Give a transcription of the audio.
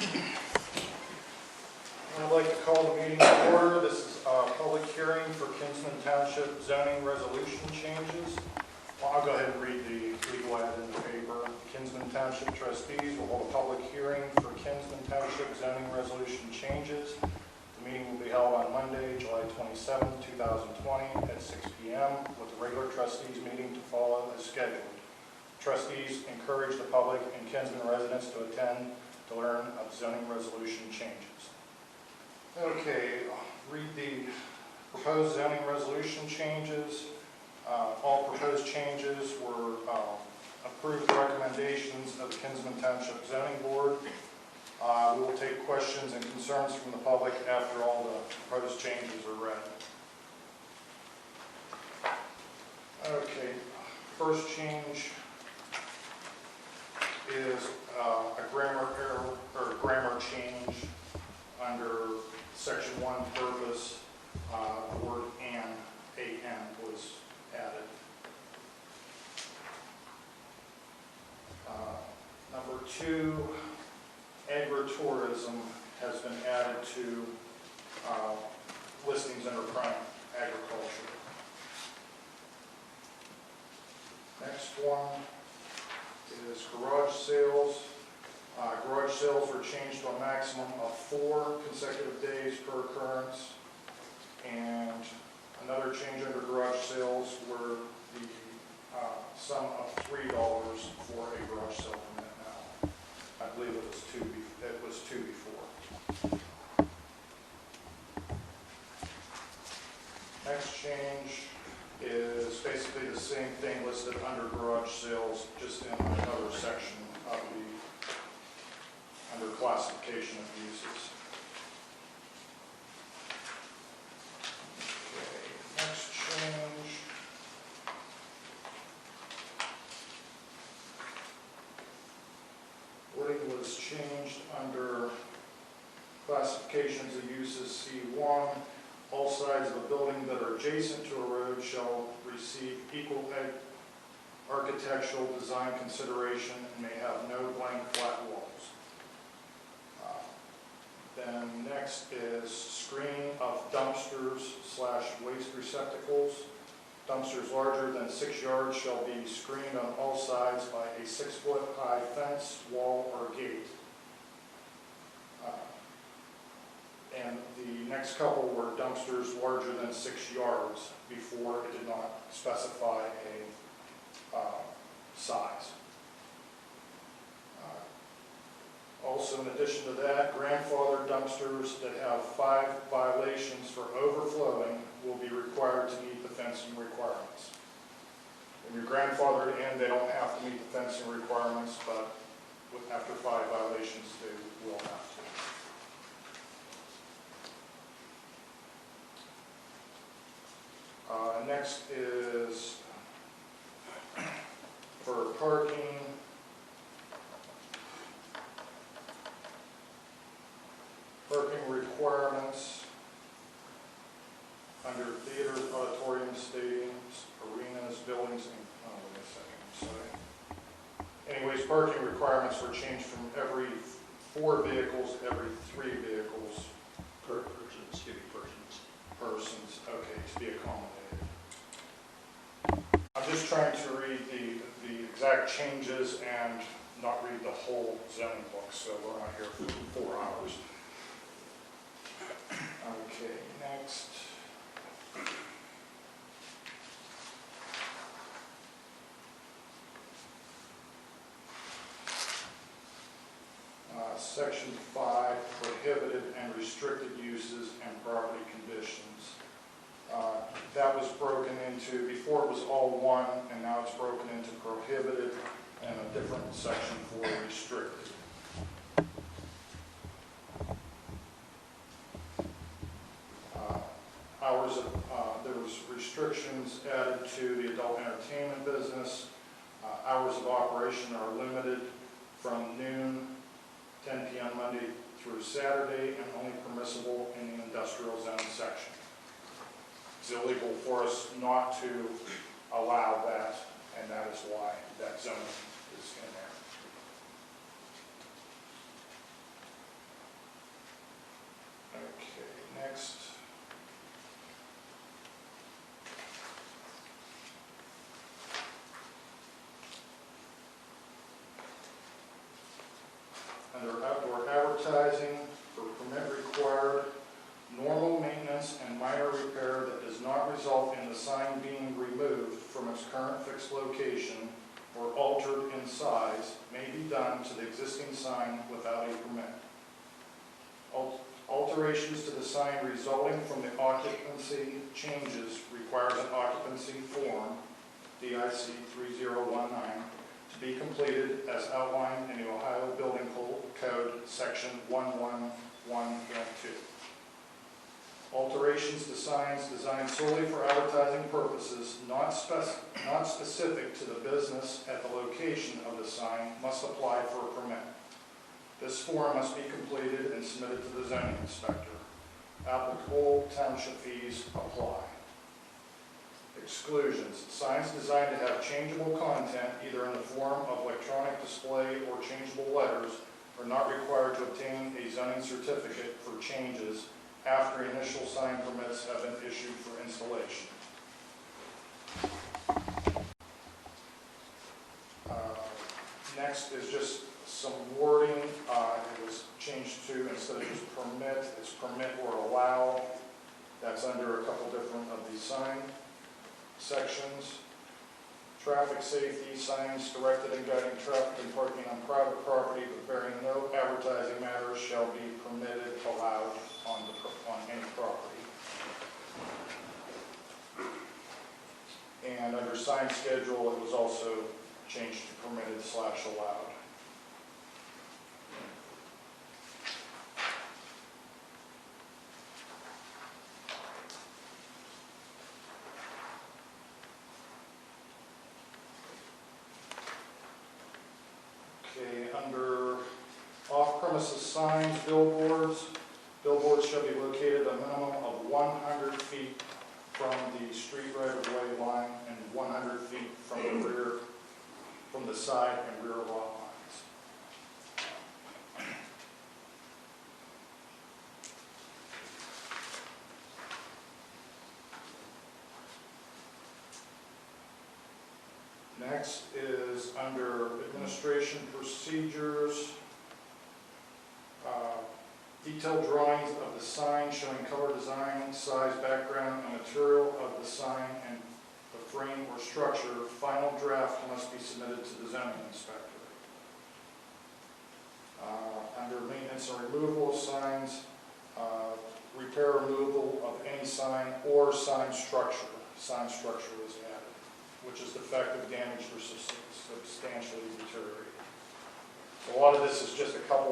I'd like to call the meeting to order. This is a public hearing for Kinsman Township Zoning resolution changes. Well, I'll go ahead and read the legal ad in the paper. Kinsman Township Trustees will hold a public hearing for Kinsman Township Zoning resolution changes. The meeting will be held on Monday, July 27, 2020 at 6 p.m. with the regular trustees meeting to follow as scheduled. Trustees encourage the public and Kinsman residents to attend to learn of zoning resolution changes. Okay, I'll read the proposed zoning resolution changes. All proposed changes were approved recommendations of the Kinsman Township Zoning Board. We will take questions and concerns from the public after all the proposed changes are read. Okay, first change is a grammar error or grammar change under section 1 purpose. The word "an" was added. Number 2, agritourism has been added to listings under prime agriculture. Next one is garage sales. Garage sales were changed to a maximum of 4 consecutive days per occurrence. And another change under garage sales were the sum of $3 for a garage sale permit now. I believe it was two before. Next change is basically the same thing listed under garage sales, just in another section of under classification of uses. Okay, next change. Wording was changed under classifications of uses C1. All sides of a building that are adjacent to a road shall receive equal architectural design consideration and may have no blank flat walls. Then next is screening of dumpsters / waste receptacles. Dumpsters larger than 6 yards shall be screened on all sides by a 6-foot high fence, wall, or gate. And the next couple were dumpsters larger than 6 yards. Before, it did not specify a size. Also, in addition to that, grandfathered dumpsters that have 5 violations for overflowing will be required to meet the fencing requirements. When you're grandfathered in, they don't have to meet the fencing requirements, but after 5 violations, they will have to. Next is for parking. Parking requirements under theaters, auditoriums, stadiums, arenas, buildings, and, wait a second, sorry. Anyways, parking requirements were changed from every 4 vehicles to every 3 vehicles. Per person, excuse me, persons. Persons, okay, to be accommodated. I'm just trying to read the exact changes and not read the whole zoning book, so we're not here for 4 hours. Okay, next. Section 5, prohibited and restricted uses and property conditions. That was broken into, before it was all one, and now it's broken into prohibited and a different section for restricted. There was restrictions added to the adult entertainment business. Hours of operation are limited from noon, 10 p.m. Monday through Saturday, and only permissible in the industrial zone section. It's illegal for us not to allow that, and that is why that zone is in there. Next. Under outdoor advertising, for permit required, normal maintenance and minor repair that does not result in the sign being removed from its current fixed location or altered in size may be done to the existing sign without a permit. Alterations to the sign resulting from the occupancy changes requires an occupancy form, DIC 3019, to be completed as outlined in the Ohio Building Code, Section 111.2. Alterations to signs designed solely for advertising purposes, not specific to the business at the location of the sign, must apply for a permit. This form must be completed and submitted to the zoning inspector. Applicable township fees apply. Exclusions. Signs designed to have changeable content, either in the form of electronic display or changeable letters, are not required to obtain a zoning certificate for changes after initial sign permits have been issued for installation. Next is just some wording. It was changed to, instead of just permit, it's permit or allow. That's under a couple different of these sign sections. Traffic safety, signs directed and guiding traffic and parking on private property but bearing no advertising matters shall be permitted, allowed on any property. And under sign schedule, it was also changed to permitted / allowed. Okay, under off-premises signs, billboards shall be located a minimum of 100 feet from the street right-of-way line and 100 feet from the side and rear lot lines. Next is under administration procedures, detailed drawings of the sign showing color, design, size, background, and material of the sign and the frame or structure. Final draft must be submitted to the zoning inspector. Under maintenance and removal of signs, repair or removal of any sign or sign structure. Sign structure is added, which is defective, damaged, or substantially deteriorated. So a lot of this is just a couple